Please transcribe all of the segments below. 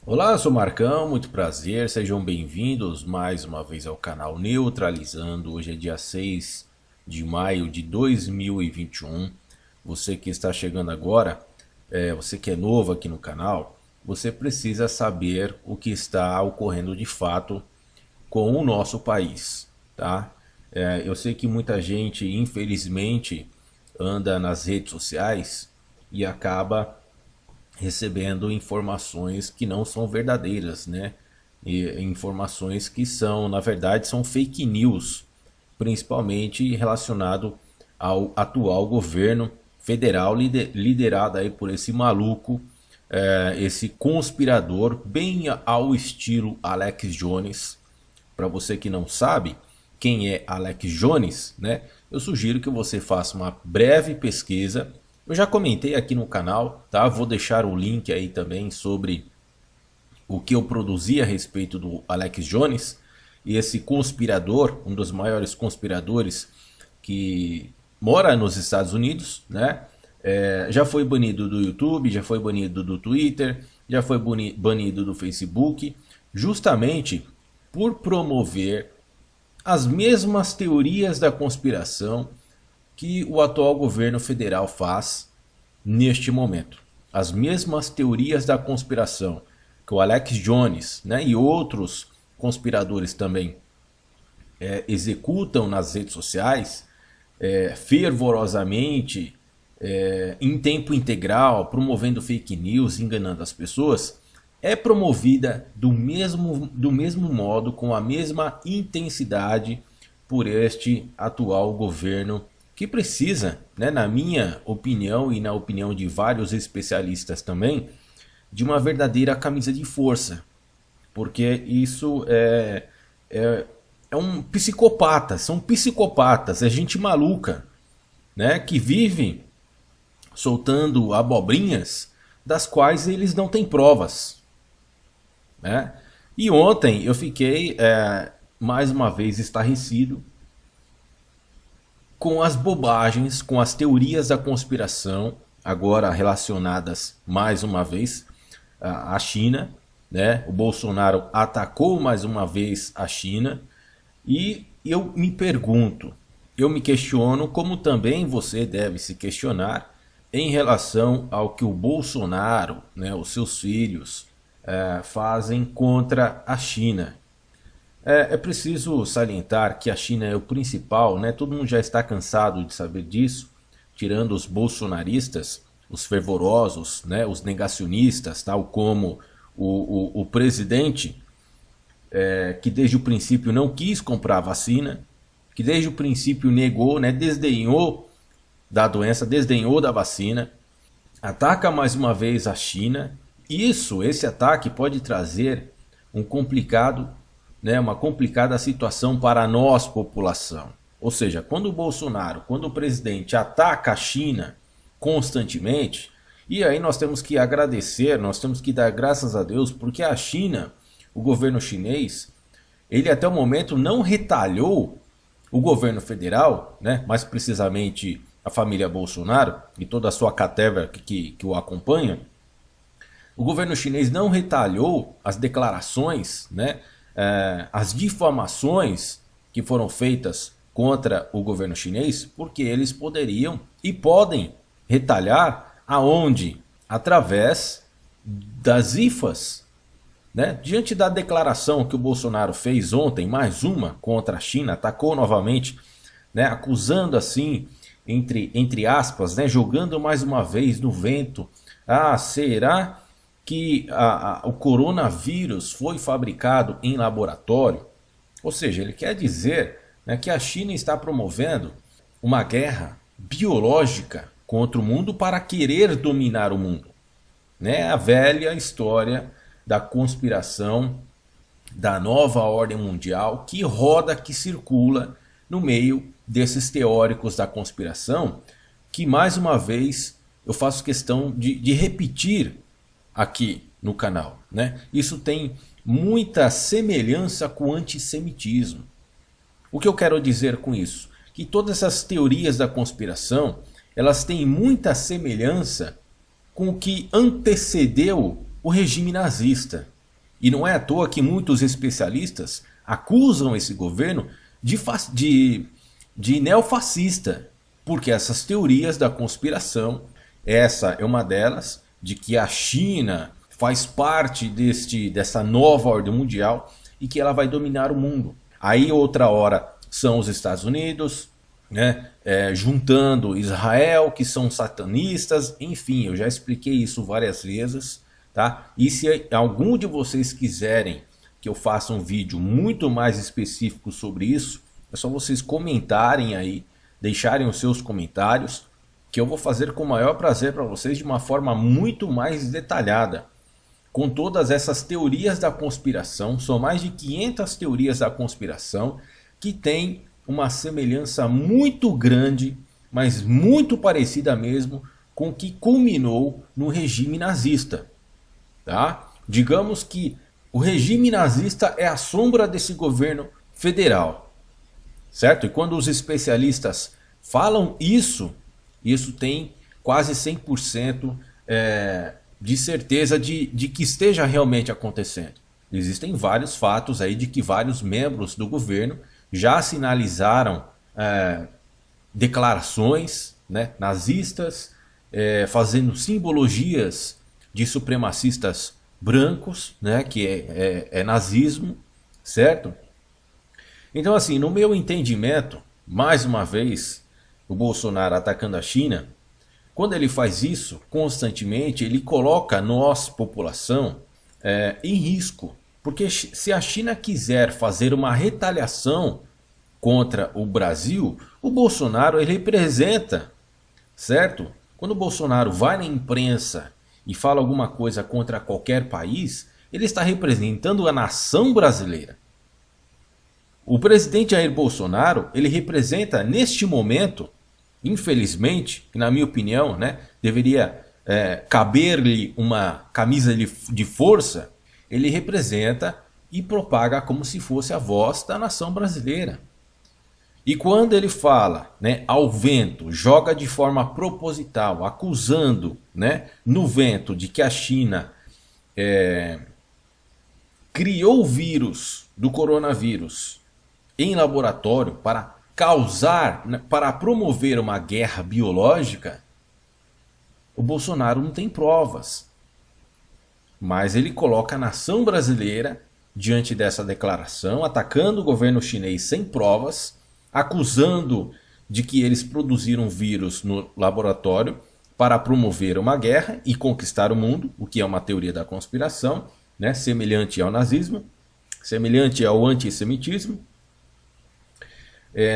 Olá, eu sou Marcão, muito prazer, sejam bem-vindos mais uma vez ao canal Neutralizando. Hoje é dia 6 de maio de 2021. Você que está chegando agora, você que é novo aqui no canal, você precisa saber o que está ocorrendo de fato com o nosso país, tá? Eu sei que muita gente, infelizmente, anda nas redes sociais e acaba recebendo informações que não são verdadeiras, né? E informações que são, na verdade, são fake news, principalmente relacionado ao atual governo federal liderado aí por esse maluco, esse conspirador, bem ao estilo Alex Jones. Para você que não sabe quem é Alex Jones, né? Eu sugiro que você faça uma breve pesquisa. Eu já comentei aqui no canal, tá? Vou deixar o link aí também sobre o que eu produzi a respeito do Alex Jones. E esse conspirador, um dos maiores conspiradores que mora nos Estados Unidos, né? Já foi banido do YouTube, já foi banido do Twitter, já foi banido do Facebook, justamente por promover as mesmas teorias da conspiração que o atual governo federal faz neste momento. As mesmas teorias da conspiração que o Alex Jones, né, e outros conspiradores também executam nas redes sociais, fervorosamente, em tempo integral, promovendo fake news, enganando as pessoas, é promovida do mesmo modo, com a mesma intensidade por este atual governo que precisa, né, na minha opinião e na opinião de vários especialistas também, de uma verdadeira camisa de força. Porque isso é um psicopata, são psicopatas, é gente maluca, né, que vive soltando abobrinhas das quais eles não têm provas, né? E ontem eu fiquei mais uma vez estarrecido com as bobagens, com as teorias da conspiração, agora relacionadas mais uma vez à China, né? O Bolsonaro atacou mais uma vez a China e eu me pergunto, eu me questiono, como também você deve se questionar, em relação ao que o Bolsonaro, né, os seus filhos, fazem contra a China. É preciso salientar que a China é o principal, né? Todo mundo já está cansado de saber disso, tirando os bolsonaristas, os fervorosos, né? Os negacionistas, tal como o presidente, que desde o princípio não quis comprar vacina, que desde o princípio negou, né? Desdenhou da doença, desdenhou da vacina, ataca mais uma vez a China. Esse ataque pode trazer um complicado, né, uma complicada situação para nós, população. Ou seja, quando o Bolsonaro, quando o presidente ataca a China constantemente, e aí nós temos que agradecer, nós temos que dar graças a Deus, porque a China, o governo chinês, ele até o momento não retalhou o governo federal, né, mais precisamente a família Bolsonaro e toda a sua caterva que o acompanha. O governo chinês não retalhou as declarações, né, as difamações que foram feitas contra o governo chinês, porque eles poderiam e podem retalhar aonde? Através das IFAs, né? Diante da declaração que o Bolsonaro fez ontem, mais uma contra a China, atacou novamente, né, acusando assim, entre aspas, né, jogando mais uma vez no vento, será que o coronavírus foi fabricado em laboratório? Ou seja, ele quer dizer, né, que a China está promovendo uma guerra biológica contra o mundo para querer dominar o mundo, né? A velha história da conspiração, da nova ordem mundial que roda, que circula no meio desses teóricos da conspiração, que mais uma vez eu faço questão de repetir aqui no canal, né? Isso tem muita semelhança com o antissemitismo. O que eu quero dizer com isso? Que todas essas teorias da conspiração, elas têm muita semelhança com o que antecedeu o regime nazista. E não é à toa que muitos especialistas acusam esse governo de neofascista, porque essas teorias da conspiração, essa é uma delas, de que a China faz parte dessa nova ordem mundial e que ela vai dominar o mundo. Aí outra hora são os Estados Unidos, né, juntando Israel, que são satanistas, enfim, eu já expliquei isso várias vezes, tá? E se algum de vocês quiserem que eu faça um vídeo muito mais específico sobre isso, é só vocês comentarem aí, deixarem os seus comentários, que eu vou fazer com o maior prazer para vocês de uma forma muito mais detalhada, com todas essas teorias da conspiração. São mais de 500 teorias da conspiração que têm uma semelhança muito grande, mas muito parecida mesmo com o que culminou no regime nazista, tá? Digamos que o regime nazista é a sombra desse governo federal, certo? E quando os especialistas falam isso, isso tem quase 100% de certeza de que esteja realmente acontecendo. Existem vários fatos aí de que vários membros do governo já sinalizaram declarações, né, nazistas, fazendo simbologias de supremacistas brancos, né, que é nazismo, certo? Então, assim, no meu entendimento, mais uma vez, o Bolsonaro atacando a China, quando ele faz isso constantemente, ele coloca nós, população, em risco. Porque se a China quiser fazer uma retaliação contra o Brasil, o Bolsonaro ele representa, certo? Quando o Bolsonaro vai na imprensa e fala alguma coisa contra qualquer país, ele está representando a nação brasileira. O presidente Jair Bolsonaro, ele representa neste momento, infelizmente, que na minha opinião, né, deveria caber-lhe uma camisa de força, ele representa e propaga como se fosse a voz da nação brasileira. E quando ele fala, né, ao vento, joga de forma proposital, acusando, né, no vento de que a China criou o vírus do coronavírus em laboratório para causar, né, para promover uma guerra biológica, o Bolsonaro não tem provas. Mas ele coloca a nação brasileira diante dessa declaração, atacando o governo chinês sem provas, acusando de que eles produziram vírus no laboratório para promover uma guerra e conquistar o mundo, o que é uma teoria da conspiração, né, semelhante ao nazismo, semelhante ao antissemitismo.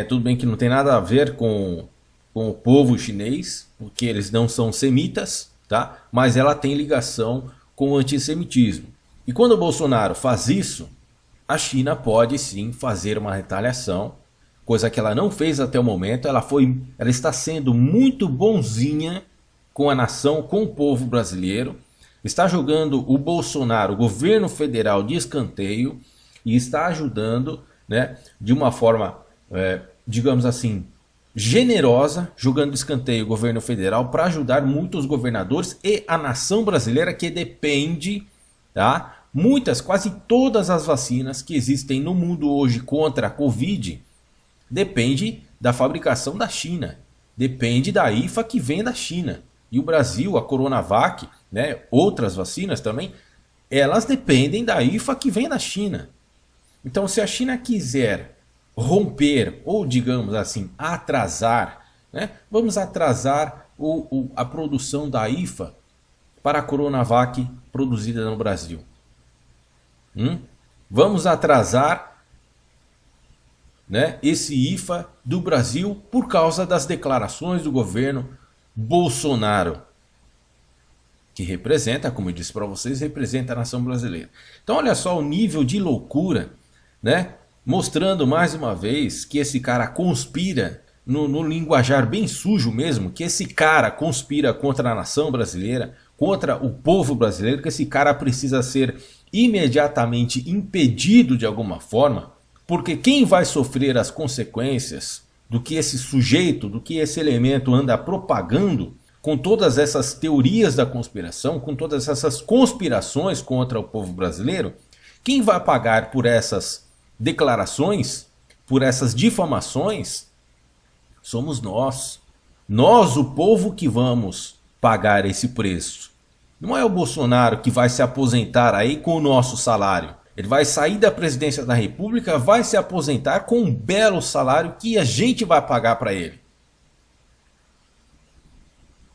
Tudo bem que não tem nada a ver com o povo chinês, porque eles não são semitas, tá? Mas ela tem ligação com o antissemitismo. E quando o Bolsonaro faz isso, a China pode sim fazer uma retaliação, coisa que ela não fez até o momento. Ela está sendo muito bonzinha com a nação, com o povo brasileiro, está jogando o Bolsonaro, o governo federal, de escanteio e está ajudando, né, de uma forma, digamos assim, generosa, jogando de escanteio o governo federal para ajudar muitos governadores e a nação brasileira, que depende, tá? Quase todas as vacinas que existem no mundo hoje contra a Covid depende da fabricação da China, depende da IFA que vem da China. E o Brasil, a Coronavac, né, outras vacinas também, elas dependem da IFA que vem da China. Então, se a China quiser romper, ou digamos assim, atrasar, né, vamos atrasar a produção da IFA para a Coronavac produzida no Brasil. Vamos atrasar, né, esse IFA do Brasil por causa das declarações do governo Bolsonaro, que representa, como eu disse para vocês, representa a nação brasileira. Então olha só o nível de loucura, né? Mostrando mais uma vez que esse cara conspira, no linguajar bem sujo mesmo, que esse cara conspira contra a nação brasileira, contra o povo brasileiro, que esse cara precisa ser imediatamente impedido de alguma forma, porque quem vai sofrer as consequências do que esse sujeito, do que esse elemento anda propagando, com todas essas teorias da conspiração, com todas essas conspirações contra o povo brasileiro, Quem vai pagar por essas declarações, por essas difamações, somos nós. Nós, o povo, que vamos pagar esse preço. Não é o Bolsonaro que vai se aposentar aí com o nosso salário. Ele vai sair da presidência da República, vai se aposentar com um belo salário que a gente vai pagar para ele.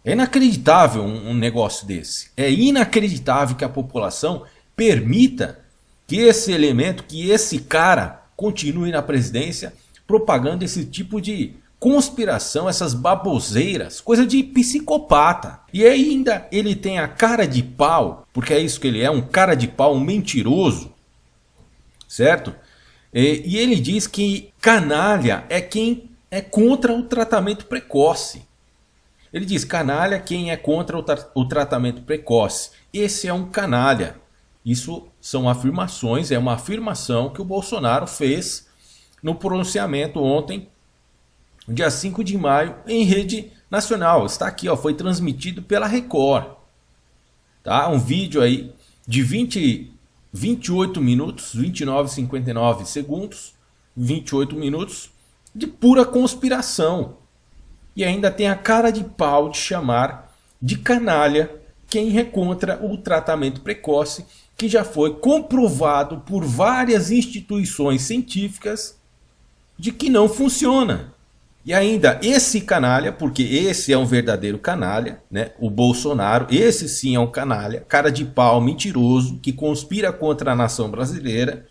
É inacreditável um negócio desse. É inacreditável que a população permita que esse elemento, que esse cara continue na presidência propagando esse tipo de conspiração, essas baboseiras, coisa de psicopata. E ainda ele tem a cara de pau, porque é isso que ele é, um cara de pau, um mentiroso, certo? E ele diz que canalha é quem é contra o tratamento precoce. Ele diz canalha quem é contra o tratamento precoce. Esse é um canalha. Isso são afirmações, é uma afirmação que o Bolsonaro fez no pronunciamento ontem, dia 5 de maio, em rede nacional. Está aqui, ó, foi transmitido pela Record. Tá? Um vídeo aí de 28 minutos, 29,59 segundos, 28 minutos de pura conspiração. E ainda tem a cara de pau de chamar de canalha quem é contra o tratamento precoce, que já foi comprovado por várias instituições científicas de que não funciona. E ainda esse canalha, porque esse é um verdadeiro canalha, né? O Bolsonaro, esse sim é um canalha, cara de pau mentiroso, que conspira contra a nação brasileira,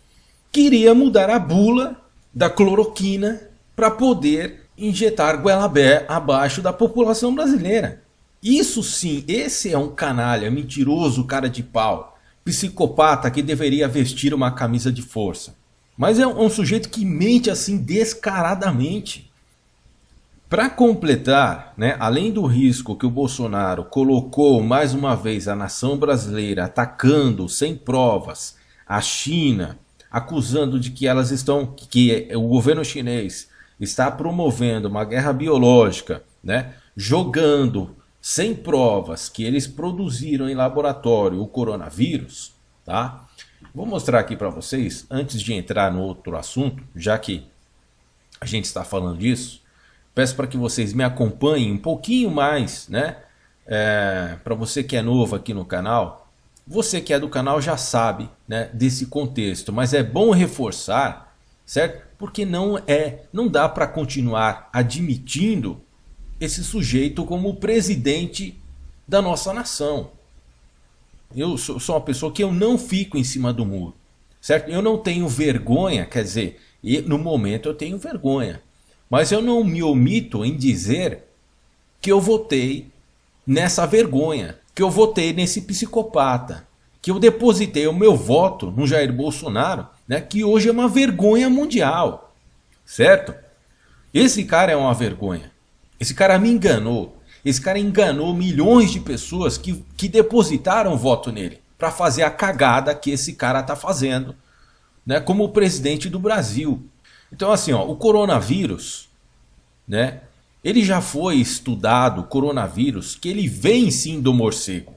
queria mudar a bula da cloroquina para poder injetar goela-bé abaixo da população brasileira. Isso sim, esse é um canalha, mentiroso, cara de pau, psicopata que deveria vestir uma camisa de força. Mas é um sujeito que mente assim descaradamente. Para completar, né, além do risco que o Bolsonaro colocou mais uma vez a nação brasileira atacando sem provas a China, acusando de que que o governo chinês está promovendo uma guerra biológica, né, jogando sem provas que eles produziram em laboratório o coronavírus, tá? Vou mostrar aqui para vocês, antes de entrar no outro assunto, já que a gente está falando disso, peço para que vocês me acompanhem um pouquinho mais, né? Para você que é novo aqui no canal, você que é do canal já sabe, né, desse contexto, mas é bom reforçar, certo? Porque não dá para continuar admitindo esse sujeito como presidente da nossa nação. Eu sou uma pessoa que eu não fico em cima do muro, certo? Eu não tenho vergonha, quer dizer, no momento eu tenho vergonha, mas eu não me omito em dizer que eu votei nessa vergonha, que eu votei nesse psicopata, que eu depositei o meu voto no Jair Bolsonaro, né, que hoje é uma vergonha mundial, certo? Esse cara é uma vergonha. Esse cara me enganou. Esse cara enganou milhões de pessoas que depositaram voto nele para fazer a cagada que esse cara está fazendo, né, como presidente do Brasil. Então assim, ó, o coronavírus, né, ele já foi estudado, o coronavírus, que ele vem sim do morcego.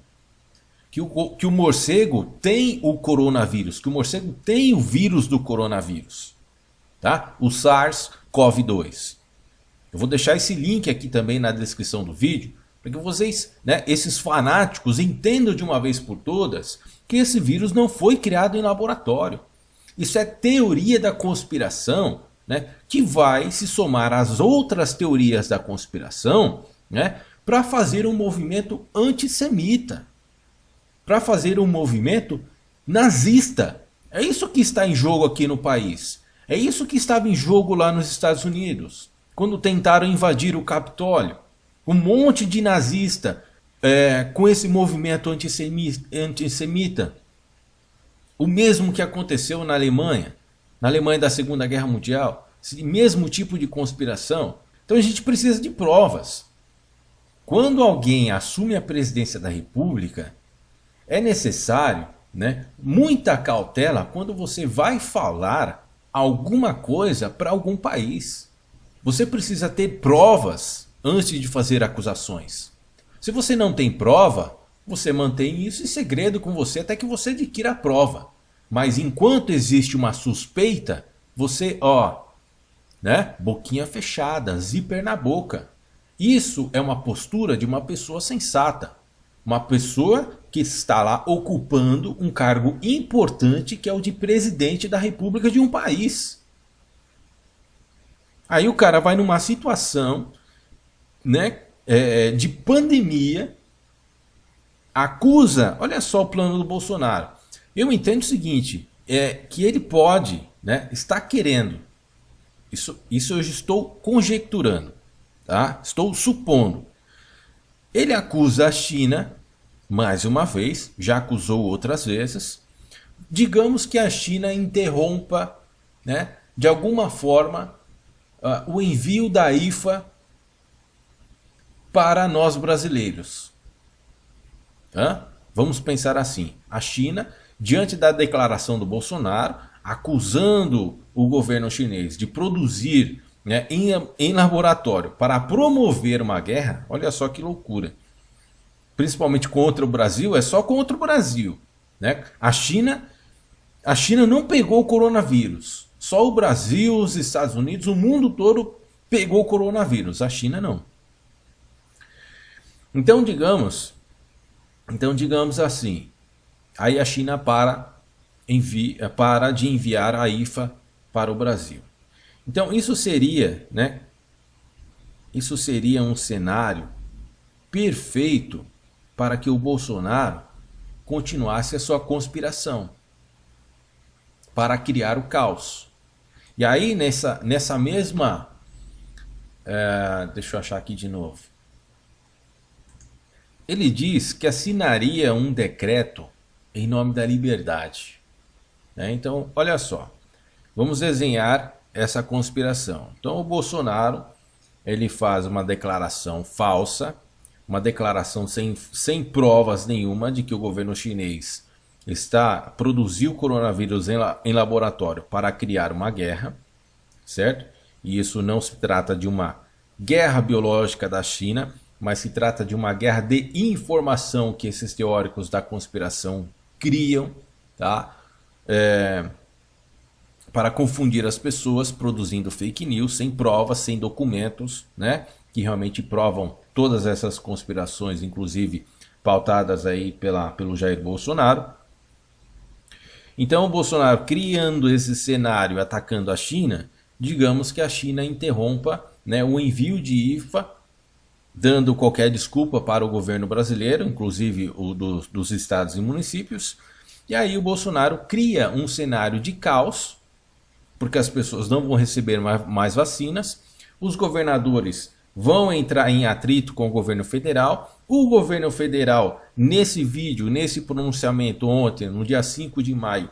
Que o morcego tem o coronavírus, que o morcego tem o vírus do coronavírus, tá? O SARS-CoV-2. Eu vou deixar esse link aqui também na descrição do vídeo, para que vocês, né, esses fanáticos, entendam de uma vez por todas que esse vírus não foi criado em laboratório. Isso é teoria da conspiração, né, que vai se somar às outras teorias da conspiração, né, para fazer um movimento antissemita, para fazer um movimento nazista. É isso que está em jogo aqui no país. É isso que estava em jogo lá nos Estados Unidos, quando tentaram invadir o Capitólio. Um monte de nazista com esse movimento antissemita. O mesmo que aconteceu na Alemanha da Segunda Guerra Mundial. Esse mesmo tipo de conspiração. Então a gente precisa de provas. Quando alguém assume a presidência da República, é necessário, né, muita cautela quando você vai falar alguma coisa para algum país. Você precisa ter provas antes de fazer acusações. Se você não tem prova, você mantém isso em segredo com você até que você adquira a prova. Mas enquanto existe uma suspeita, você, ó, né, boquinha fechada, zíper na boca. Isso é uma postura de uma pessoa sensata. Uma pessoa que está lá ocupando um cargo importante, que é o de presidente da república de um país. Aí o cara vai numa situação, né, de pandemia, acusa, olha só o plano do Bolsonaro. Eu entendo o seguinte, que ele pode, né, está querendo, isso eu estou conjecturando, tá? Estou supondo. Ele acusa a China, mais uma vez, já acusou outras vezes. Digamos que a China interrompa, né, de alguma forma, o envio da IFA para nós brasileiros. Vamos pensar assim, a China, diante da declaração do Bolsonaro, acusando o governo chinês de produzir, né, em laboratório para promover uma guerra, olha só que loucura. Principalmente contra o Brasil, é só contra o Brasil, né? A China não pegou o coronavírus, só o Brasil, os Estados Unidos, o mundo todo pegou o coronavírus, a China não. Então digamos assim, aí a China para de enviar a IFA para o Brasil. Então isso seria, né? Isso seria um cenário perfeito para que o Bolsonaro continuasse a sua conspiração para criar o caos. E aí nessa mesma, deixa eu achar aqui de novo. Ele diz que assinaria um decreto em nome da liberdade. Então, olha só, vamos desenhar essa conspiração. Então o Bolsonaro, ele faz uma declaração falsa, uma declaração sem provas nenhuma de que o governo chinês produziu coronavírus em laboratório para criar uma guerra, certo? E isso não se trata de uma guerra biológica da China, mas se trata de uma guerra de informação que esses teóricos da conspiração criam, tá? Para confundir as pessoas, produzindo fake news, sem provas, sem documentos, né? Que realmente provam todas essas conspirações, inclusive pautadas aí pelo Jair Bolsonaro. Então o Bolsonaro, criando esse cenário, atacando a China, digamos que a China interrompa, né, o envio de IFA, dando qualquer desculpa para o governo brasileiro, inclusive o dos estados e municípios. E aí o Bolsonaro cria um cenário de caos, porque as pessoas não vão receber mais vacinas, os governadores vão entrar em atrito com o governo federal. O governo federal, nesse vídeo, nesse pronunciamento ontem, no dia 5 de maio,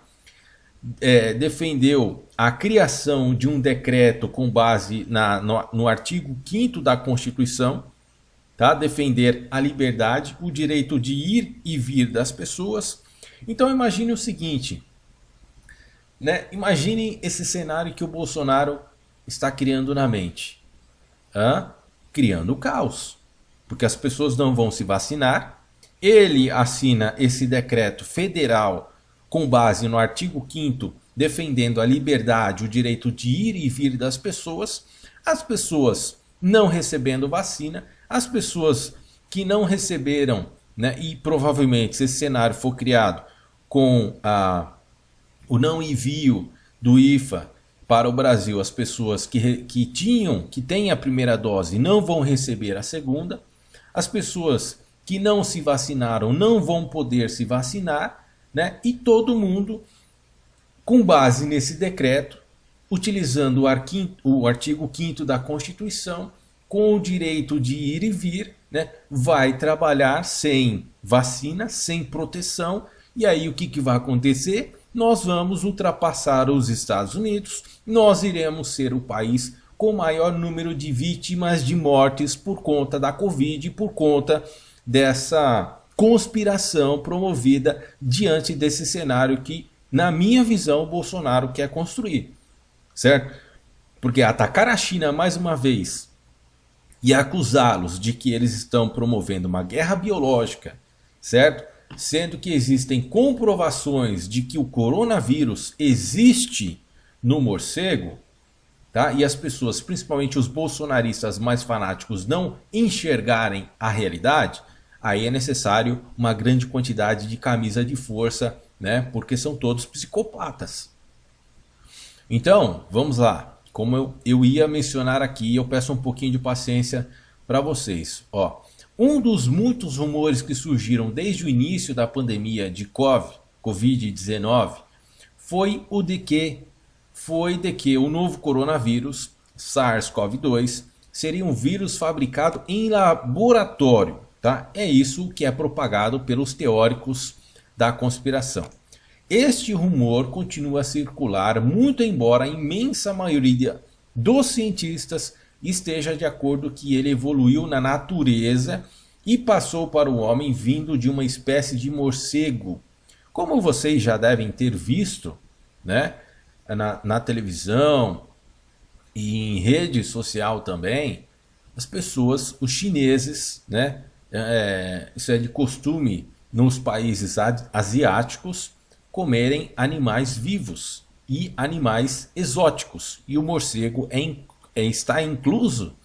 defendeu a criação de um decreto com base no artigo 5º da Constituição, tá? Defender a liberdade, o direito de ir e vir das pessoas. Então imagine o seguinte, né? Imagine esse cenário que o Bolsonaro está criando na mente. Criando caos, porque as pessoas não vão se vacinar. Ele assina esse decreto federal com base no artigo 5º, defendendo a liberdade, o direito de ir e vir das pessoas. As pessoas não recebendo vacina, as pessoas que não receberam, né, e provavelmente se esse cenário for criado com o não envio do IFA para o Brasil, as pessoas que têm a primeira dose não vão receber a segunda, as pessoas que não se vacinaram não vão poder se vacinar, né? E todo mundo, com base nesse decreto, utilizando o artigo 5º da Constituição, com o direito de ir e vir, né, vai trabalhar sem vacina, sem proteção. E aí o que vai acontecer? Nós vamos ultrapassar os Estados Unidos, nós iremos ser o país com o maior número de vítimas de mortes por conta da Covid, por conta dessa conspiração promovida diante desse cenário que, na minha visão, o Bolsonaro quer construir, certo? Porque atacar a China mais uma vez e acusá-los de que eles estão promovendo uma guerra biológica, certo? sendo que existem comprovações de que o coronavírus existe no morcego, tá? E as pessoas, principalmente os bolsonaristas mais fanáticos, não enxergarem a realidade, aí é necessário uma grande quantidade de camisa de força, né? Porque são todos psicopatas. Então, vamos lá. Como eu ia mencionar aqui, eu peço um pouquinho de paciência para vocês. Ó, um dos muitos rumores que surgiram desde o início da pandemia de Covid-19 foi de que o novo coronavírus, SARS-CoV-2, seria um vírus fabricado em laboratório. Tá? É isso que é propagado pelos teóricos da conspiração. Este rumor continua a circular, muito embora a imensa maioria dos cientistas esteja de acordo que ele evoluiu na natureza e passou para o homem vindo de uma espécie de morcego. Como vocês já devem ter visto, né, na televisão e em rede social também, as pessoas, os chineses, né, isso é de costume nos países asiáticos, comerem animais vivos e animais exóticos. E o morcego está incluso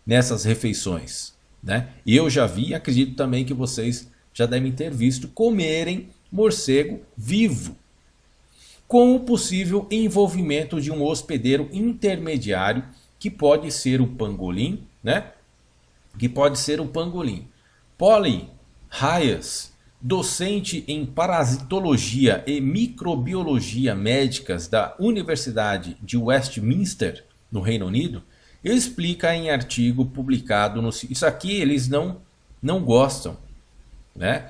nessas refeições, né? E eu já vi, acredito também que vocês já devem ter visto comerem morcego vivo, com o possível envolvimento de um hospedeiro intermediário, que pode ser o pangolim, né? Que pode ser o pangolim. Polly Hayes, docente em parasitologia e microbiologia médicas da Universidade de Westminster, no Reino Unido, explica em artigo publicado no... Isso aqui eles não gostam, né?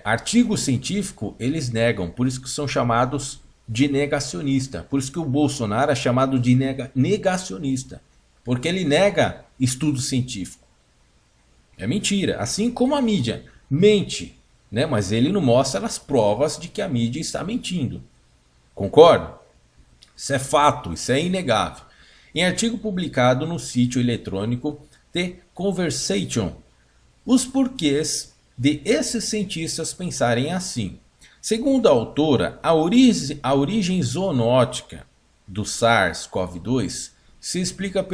Artigo científico eles negam, por isso que são chamados de negacionista. Por isso que o Bolsonaro é chamado de negacionista, porque ele nega estudo científico. É mentira, assim como a mídia mente, né? Mas ele não mostra as provas de que a mídia está mentindo. Concorda? Isso é fato, isso é inegável. Em artigo publicado no sítio eletrônico The Conversation, os porquês de esses cientistas pensarem assim. Segundo a autora, a origem zoonótica do SARS-CoV-2 se explica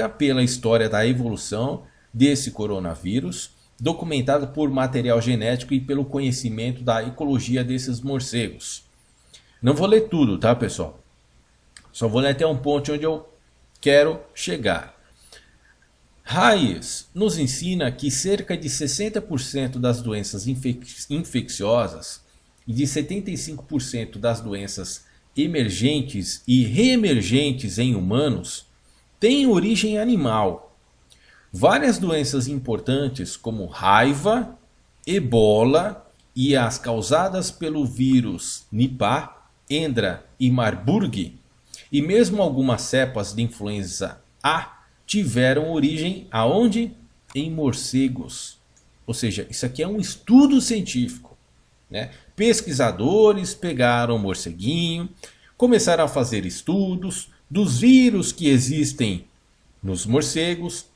pela história da evolução desse coronavírus, documentada por material genético e pelo conhecimento da ecologia desses morcegos. Não vou ler tudo, tá, pessoal? Só vou ler até um ponto onde eu quero chegar. Hayes nos ensina que cerca de 60% das doenças infecciosas e de 75% das doenças emergentes e reemergentes em humanos têm origem animal. Várias doenças importantes como raiva, ebola e as causadas pelo vírus Nipah, Hendra e Marburg, e mesmo algumas cepas de influenza A, tiveram origem aonde? Em morcegos. Ou seja, isso aqui é um estudo científico, né? Pesquisadores pegaram o morceguinho, começaram a fazer estudos dos vírus que existem nos morcegos,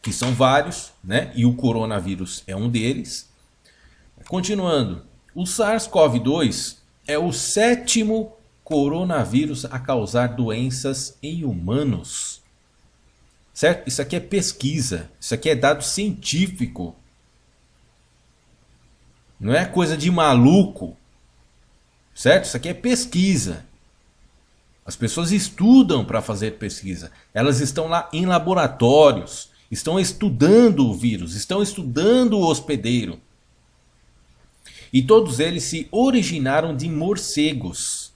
que são vários, né? E o coronavírus é um deles. Continuando, o SARS-CoV-2 é o 7º coronavírus a causar doenças em humanos. Certo? Isso aqui é pesquisa, isso aqui é dado científico. Não é coisa de maluco. Certo? Isso aqui é pesquisa. As pessoas estudam para fazer pesquisa. Elas estão lá em laboratórios, estão estudando o vírus, estão estudando o hospedeiro. E todos eles se originaram de morcegos.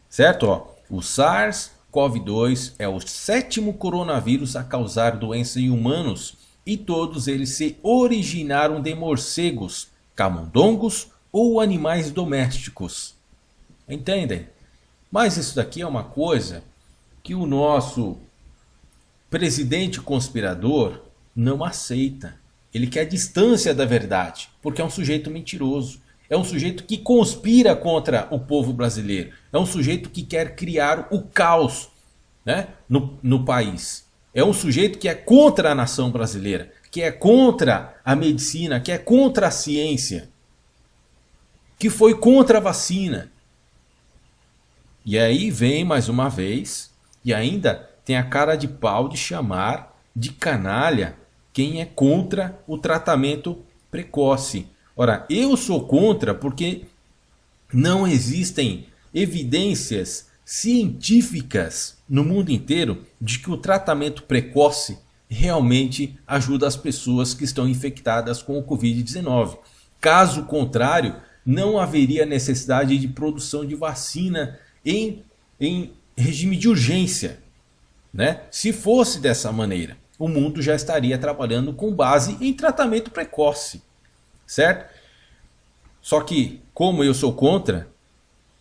Certo? Ó, o SARS-CoV-2 é o 7º coronavírus a causar doença em humanos. E todos eles se originaram de morcegos, camundongos ou animais domésticos. Entendem? Mas isso daqui é uma coisa que o nosso presidente conspirador não aceita. Ele quer distância da verdade, porque é um sujeito mentiroso. É um sujeito que conspira contra o povo brasileiro. É um sujeito que quer criar o caos, né, no país. É um sujeito que é contra a nação brasileira. que é contra a medicina, que é contra a ciência, que foi contra a vacina. E aí vem mais uma vez e ainda tem a cara de pau de chamar de canalha quem é contra o tratamento precoce. Ora, eu sou contra porque não existem evidências científicas no mundo inteiro de que o tratamento precoce realmente ajuda as pessoas que estão infectadas com o Covid-19. Caso contrário, não haveria necessidade de produção de vacina em regime de urgência, né? Se fosse dessa maneira, o mundo já estaria trabalhando com base em tratamento precoce, certo? Só que, como eu sou contra,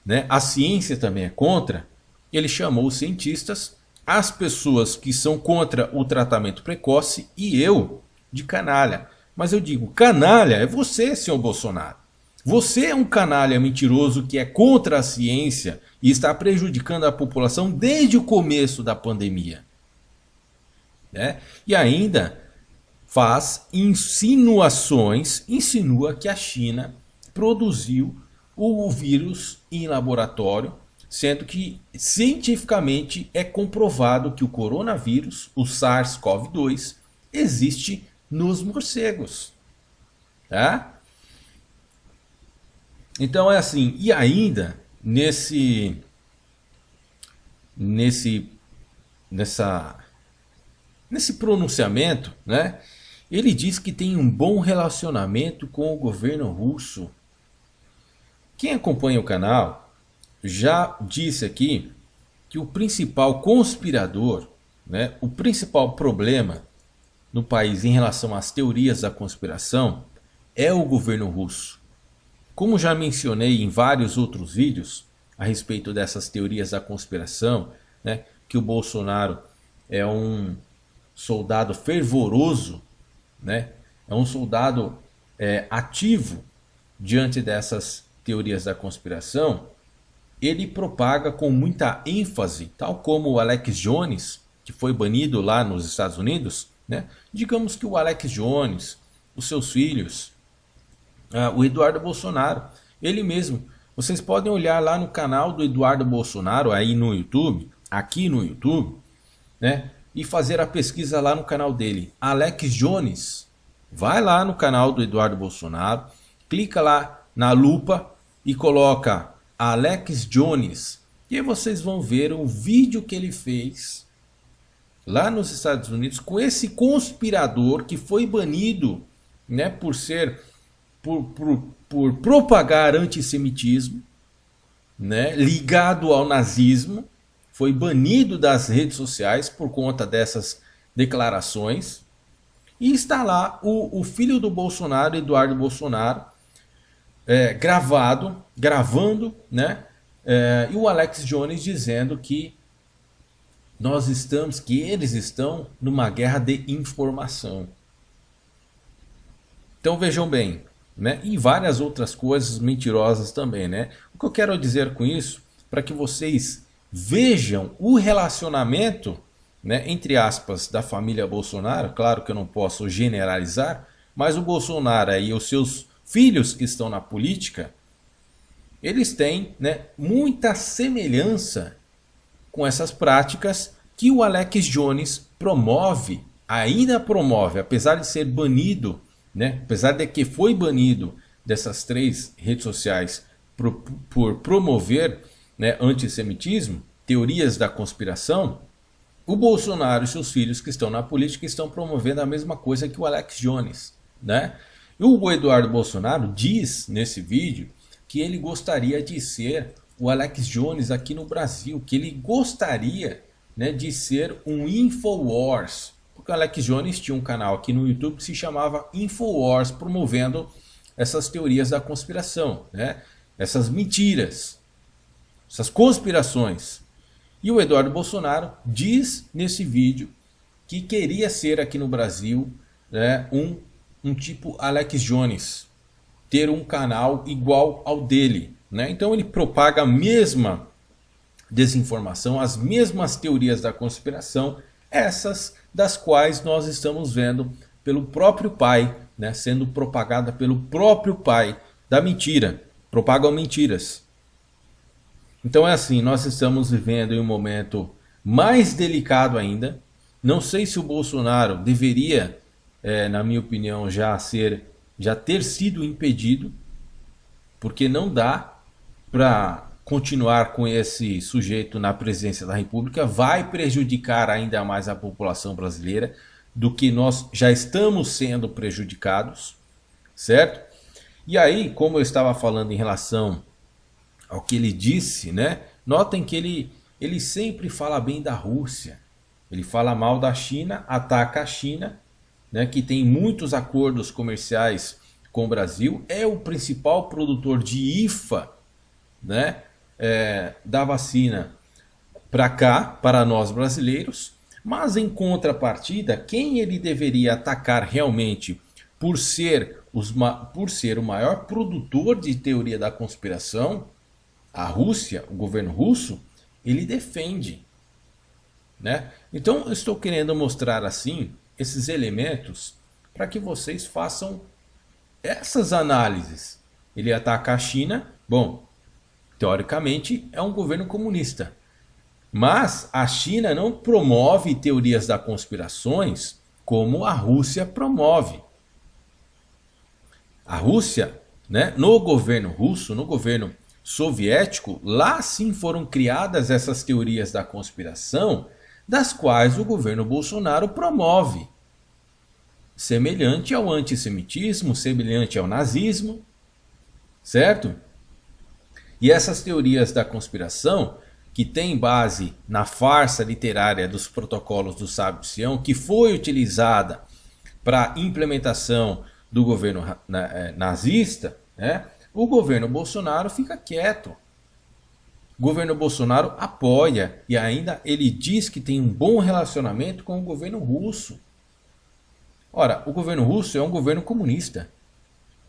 né, a ciência também é contra, ele chamou os cientistas, as pessoas que são contra o tratamento precoce e eu de canalha. Mas eu digo, canalha é você, senhor Bolsonaro. Você é um canalha mentiroso que é contra a ciência e está prejudicando a população desde o começo da pandemia, né? E ainda faz insinuações, insinua que a China produziu o vírus em laboratório, sendo que cientificamente é comprovado que o coronavírus, o SARS-CoV-2, existe nos morcegos, tá? Então é assim, e ainda nesse pronunciamento, né, ele diz que tem um bom relacionamento com o governo russo. Quem acompanha o canal já disse aqui que o principal conspirador, né, o principal problema no país em relação às teorias da conspiração é o governo russo. Como já mencionei em vários outros vídeos a respeito dessas teorias da conspiração, né, que o Bolsonaro é um soldado fervoroso, né, é um soldado ativo diante dessas teorias da conspiração, ele propaga com muita ênfase, tal como o Alex Jones, que foi banido lá nos Estados Unidos, né? Digamos que o Alex Jones, os seus filhos, o Eduardo Bolsonaro, ele mesmo. Vocês podem olhar lá no canal do Eduardo Bolsonaro, aí no YouTube, aqui no YouTube, né? E fazer a pesquisa lá no canal dele, Alex Jones. Vai lá no canal do Eduardo Bolsonaro, clica lá na lupa e coloca Alex Jones. E aí vocês vão ver o vídeo que ele fez lá nos Estados Unidos com esse conspirador que foi banido, né, por propagar antissemitismo, né, ligado ao nazismo. Foi banido das redes sociais por conta dessas declarações. E está lá o filho do Bolsonaro, Eduardo Bolsonaro, gravando, né? E o Alex Jones dizendo que eles estão numa guerra de informação. Então vejam bem, né? E várias outras coisas mentirosas também, né? O que eu quero dizer com isso, para que vocês vejam o relacionamento, né, entre aspas, da família Bolsonaro. Claro que eu não posso generalizar, mas o Bolsonaro e os seus filhos que estão na política, eles têm, né, muita semelhança com essas práticas que o Alex Jones promove, ainda promove, apesar de ser banido, né, apesar de que foi banido dessas 3 redes sociais por promover, né, antissemitismo, teorias da conspiração. O Bolsonaro e seus filhos que estão na política estão promovendo a mesma coisa que o Alex Jones, né? E o Eduardo Bolsonaro diz nesse vídeo que ele gostaria de ser o Alex Jones aqui no Brasil, que ele gostaria, né, de ser um Infowars, porque o Alex Jones tinha um canal aqui no YouTube que se chamava Infowars, promovendo essas teorias da conspiração, né, essas mentiras, essas conspirações. E o Eduardo Bolsonaro diz nesse vídeo que queria ser aqui no Brasil, né, um tipo Alex Jones, ter um canal igual ao dele, né? Então ele propaga a mesma desinformação, as mesmas teorias da conspiração, essas das quais nós estamos vendo pelo próprio pai, né? Sendo propagada pelo próprio pai da mentira. Propagam mentiras. Então é assim, nós estamos vivendo em um momento mais delicado ainda. Não sei se o Bolsonaro deveria, na minha opinião, já ter sido impedido, porque não dá para continuar com esse sujeito na presidência da República. Vai prejudicar ainda mais a população brasileira do que nós já estamos sendo prejudicados, certo? E aí, como eu estava falando em relação ao que ele disse, né? Notem que ele sempre fala bem da Rússia. Ele fala mal da China, ataca a China, né, que tem muitos acordos comerciais com o Brasil, é o principal produtor de IFA, né, da vacina para cá, para nós brasileiros. Mas em contrapartida, quem ele deveria atacar realmente por ser o maior produtor de teoria da conspiração, a Rússia, o governo russo, ele defende, né? Então eu estou querendo mostrar assim esses elementos para que vocês façam essas análises. Ele ataca a China, bom, teoricamente é um governo comunista, mas a China não promove teorias da conspirações como a Rússia promove. A Rússia, né, no governo russo, no governo soviético, lá sim foram criadas essas teorias da conspiração, das quais o governo Bolsonaro promove. Semelhante ao antissemitismo, semelhante ao nazismo, certo? E essas teorias da conspiração, que têm base na farsa literária dos protocolos do Sábio Sião, que foi utilizada para a implementação do governo nazista, né? O governo Bolsonaro fica quieto. O governo Bolsonaro apoia e ainda ele diz que tem um bom relacionamento com o governo russo. Ora, o governo russo é um governo comunista,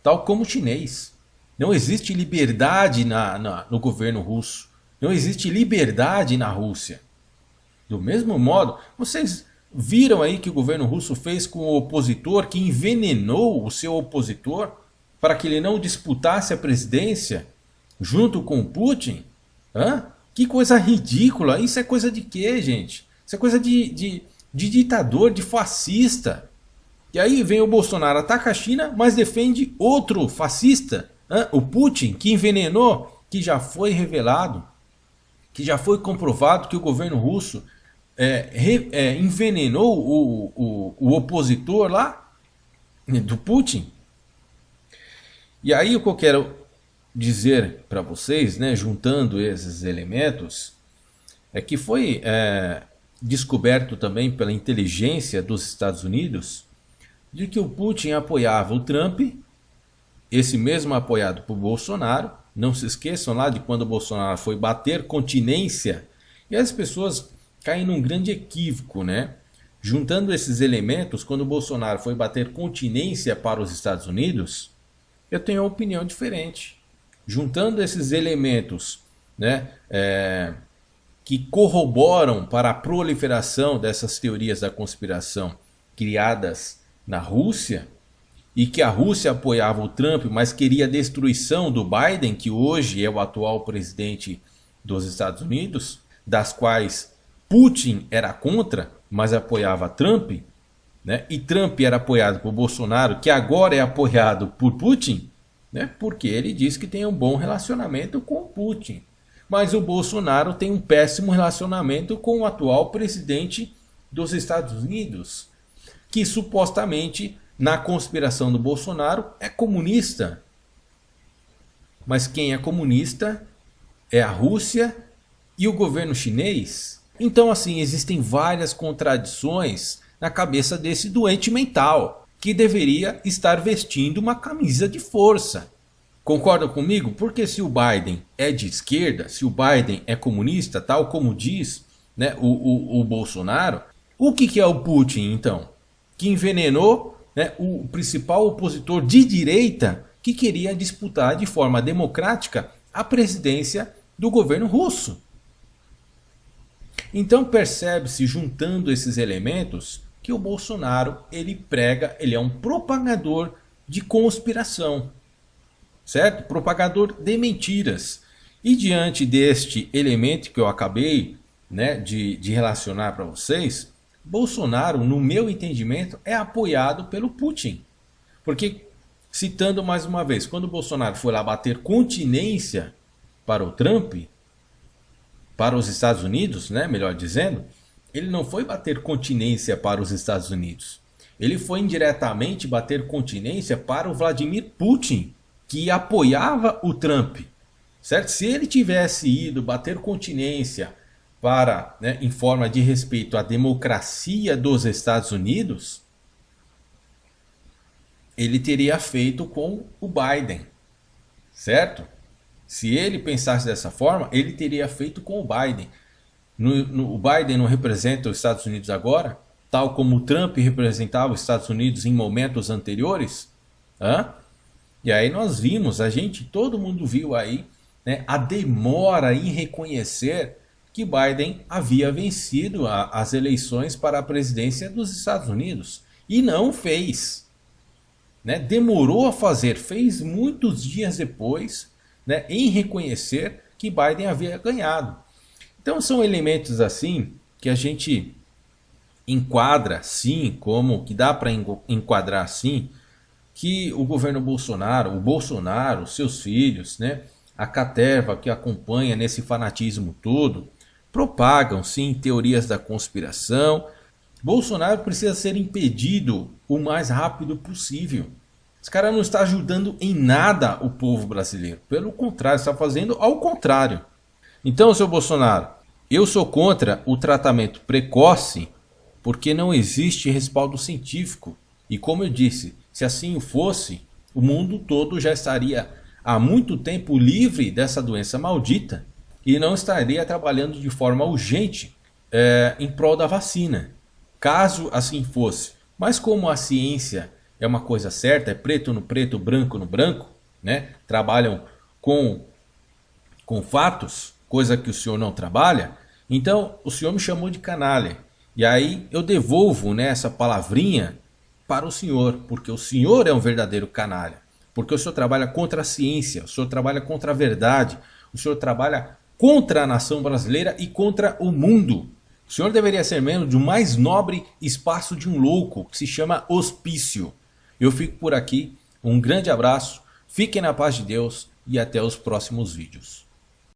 tal como o chinês. Não existe liberdade no governo russo. Não existe liberdade na Rússia. Do mesmo modo, vocês viram aí que o governo russo fez com o opositor, que envenenou o seu opositor para que ele não disputasse a presidência junto com o Putin? Que coisa ridícula. Isso é coisa de quê, gente? Isso é coisa de ditador, de fascista. E aí vem o Bolsonaro, ataca a China, mas defende outro fascista, o Putin, que envenenou, que já foi revelado, que já foi comprovado que o governo russo envenenou o opositor lá do Putin. E aí o que eu quero dizer para vocês, né, juntando esses elementos, é que foi descoberto também pela inteligência dos Estados Unidos de que o Putin apoiava o Trump, esse mesmo apoiado por Bolsonaro. Não se esqueçam lá de quando o Bolsonaro foi bater continência, e as pessoas caem num grande equívoco, né? Juntando esses elementos, quando o Bolsonaro foi bater continência para os Estados Unidos, eu tenho uma opinião diferente. Juntando esses elementos, né, que corroboram para a proliferação dessas teorias da conspiração criadas na Rússia, e que a Rússia apoiava o Trump, mas queria a destruição do Biden, que hoje é o atual presidente dos Estados Unidos, das quais Putin era contra, mas apoiava Trump, né? E Trump era apoiado por Bolsonaro, que agora é apoiado por Putin, né? Porque ele diz que tem um bom relacionamento com Putin. Mas o Bolsonaro tem um péssimo relacionamento com o atual presidente dos Estados Unidos, que supostamente, na conspiração do Bolsonaro, é comunista. Mas quem é comunista é a Rússia e o governo chinês. Então, assim, existem várias contradições na cabeça desse doente mental, que deveria estar vestindo uma camisa de força. Concordam comigo? Porque se o Biden é de esquerda, se o Biden é comunista, tal como diz, né, o Bolsonaro, o que é o Putin, então? Que envenenou, né, o principal opositor de direita que queria disputar de forma democrática a presidência do governo russo. Então percebe-se, juntando esses elementos, que o Bolsonaro, ele prega, ele é um propagador de conspiração, certo? Propagador de mentiras. E diante deste elemento que eu acabei, né, de relacionar para vocês, Bolsonaro, no meu entendimento, é apoiado pelo Putin. Porque, citando mais uma vez, quando o Bolsonaro foi lá bater continência para o Trump, para os Estados Unidos, né, melhor dizendo, ele não foi bater continência para os Estados Unidos. Ele foi indiretamente bater continência para o Vladimir Putin, que apoiava o Trump. Certo? Se ele tivesse ido bater continência para, né, em forma de respeito à democracia dos Estados Unidos, ele teria feito com o Biden, certo? Se ele pensasse dessa forma, ele teria feito com o Biden. O Biden não representa os Estados Unidos agora, tal como o Trump representava os Estados Unidos em momentos anteriores? E aí nós vimos, todo mundo viu aí, né, a demora em reconhecer que Biden havia vencido as eleições para a presidência dos Estados Unidos. E não fez. Né? Demorou a fazer, fez muitos dias depois, né, em reconhecer que Biden havia ganhado. Então são elementos assim que a gente enquadra sim, como que dá para enquadrar sim, que o governo Bolsonaro, seus filhos, né, a caterva que acompanha nesse fanatismo todo, propagam sim teorias da conspiração. Bolsonaro precisa ser impedido o mais rápido possível. Esse cara não está ajudando em nada o povo brasileiro. Pelo contrário, está fazendo ao contrário. Então, seu Bolsonaro, eu sou contra o tratamento precoce porque não existe respaldo científico. E como eu disse, se assim o fosse, o mundo todo já estaria há muito tempo livre dessa doença maldita e não estaria trabalhando de forma urgente em prol da vacina, caso assim fosse. Mas como a ciência é uma coisa certa, é preto no preto, branco no branco, né? Trabalham com fatos, coisa que o senhor não trabalha, então o senhor me chamou de canalha. E aí eu devolvo, né, essa palavrinha para o senhor, porque o senhor é um verdadeiro canalha. Porque o senhor trabalha contra a ciência, o senhor trabalha contra a verdade, o senhor trabalha contra a nação brasileira e contra o mundo. O senhor deveria ser membro de um mais nobre espaço de um louco, que se chama hospício. Eu fico por aqui, um grande abraço, fiquem na paz de Deus e até os próximos vídeos.